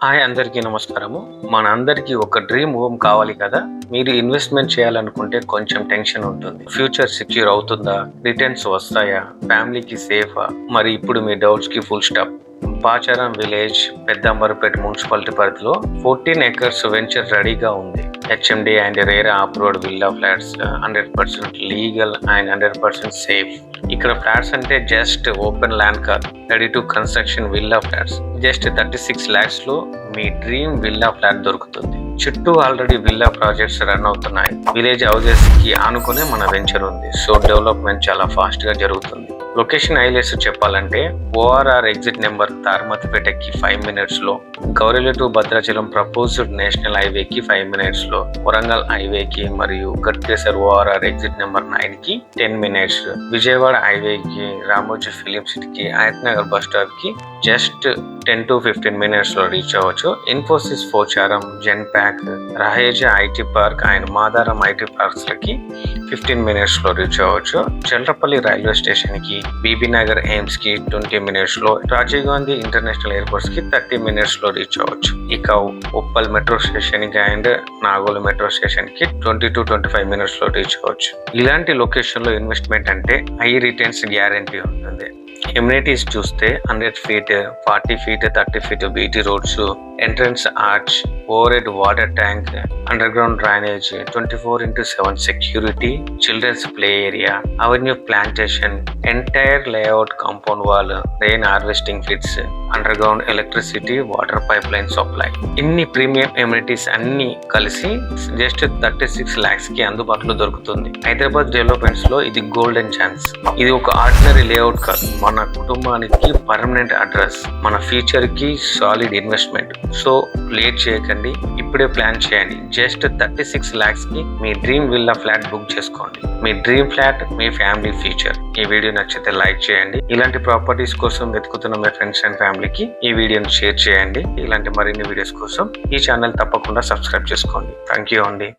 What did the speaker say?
Hi అందరికీ నమస్కారము. మనందరికీ ఒక డ్రీమ్ హోమ్ కావాలి కదా. మీరు ఇన్వెస్ట్మెంట్ చేయాలనుకుంటే కొంచెం టెన్షన్ ఉంటుంది. ఫ్యూచర్ సెక్యూర్ అవుతుందా, రిటర్న్స్ వస్తాయా, ఫ్యామిలీకి సేఫా? మరి ఇప్పుడు మీ డౌట్స్ కి full stop. Pacharam village, Peddamberpet municipality పరిధిలో 14 acres వెంచర్ రెడీగా ఉంది. HMD and RERA approved villa flats, 100% legal and 100% safe. ఇక్కడ ఫ్లాట్స్ అంటే జస్ట్ ఓపెన్ ల్యాండ్ కాదు, ready to construction villa flats. Just 36 lakhs లో మీ డ్రీమ్ విల్లా ఫ్లాట్ దొరుకుతుంది. చుట్టూ ఆల్రెడీ విల్లా ప్రాజెక్ట్స్ రన్ అవుతున్నాయి. విలేజ్ హౌసెస్ కి ఆనుకునే మన వెంచర్ ఉంది. సో డెవలప్మెంట్ చాలా ఫాస్ట్ గా జరుగుతుంది. లొకేషన్ హైలైట్స్ చెప్పాలంటే ఓఆర్ఆర్ ఎగ్జిట్ నెంబర్ తార్మతిపేటకి 5 minutes లో, Gowrelli to Bhadrachalam proposed national హైవేకి 5 minutes లో, వరంగల్ హైవేకి మరియు గట్కేసర్ ఓఆర్ఆర్ ఎగ్జిట్ నెంబర్ 9 కి 10 minutes, విజయవాడ హైవేకి, రామోజీ ఫిలిం సిటీకి, ఆయత్ నగర్ బస్ స్టాప్ కి జస్ట్ 10 to 15 minutes లో రీచ్ అవ్వచ్చు. Infosys Pocharam, Genpact, Raheja IT park and Madaram IT parks లకి 15 minutes లో రీచ్ అవ్వచ్చు. చల్రపల్లి రైల్వే స్టేషన్ కి, బీబీ నగర్ ఎయిమ్స్ కి 20 minutes లో, రాజీవ్ గాంధీ ఇంటర్నేషనల్ ఎయిర్పోర్ట్స్ కి 30 minutes లో రీచ్ అవ్వచ్చు. ఇక ఉప్పల్ మెట్రో స్టేషన్ కి అండ్ నాగోల్ మెట్రో స్టేషన్ కి 20 to 25 minutes లో రీచ్ అవ్వచ్చు. ఇలాంటి లొకేషన్ లో ఇన్వెస్ట్మెంట్ అంటే హై రిటర్న్స్ గ్యారంటీ ఉంటుంది. ఎమ్యూనిటీస్ చూస్తే 100 feet, 40 feet, 30 feet BT roads, entrance arch, overhead water tank, underground drainage, 24/7 security, children's play area, avenue plantation, entire layout compound wall, rain harvesting pits, underground electricity, water pipeline supply. ఇన్ని premium amenities అన్ని కలిసి just 36 lakhs కి అందుబాటులో దొరుకుతుంది. Hyderabad developments లో ఇది golden chance. ఇది ఒక ఆర్డినరీ లేఅవుట్ కాదు, మన కుటుంబానికి పర్మనెంట్ అడ్రస్, మన ఫ్యూచర్ కి సాలిడ్ ఇన్వెస్ట్మెంట్. సో లేట్ చేయకండి, ఇప్పుడే ప్లాన్ చేయండి. జస్ట్ 36 lakhs కి మీ డ్రీమ్ విల్లా ఫ్లాట్ బుక్ చేసుకోండి. మీ డ్రీమ్ ఫ్లాట్, మీ ఫ్యామిలీ ఫ్యూచర్. ఈ వీడియో నచ్చితే లైక్ చేయండి. ఇలాంటి ప్రాపర్టీస్ కోసం వెతుకుతున్న మీ ఫ్రెండ్స్ అండ్ ఫ్యామిలీకి ఈ వీడియోని షేర్ చేయండి. ఇలాంటి మరిన్ని వీడియోస్ కోసం ఈ ఛానల్ తప్పకుండా సబ్స్క్రైబ్ చేసుకోండి. థ్యాంక్ యూ అండి.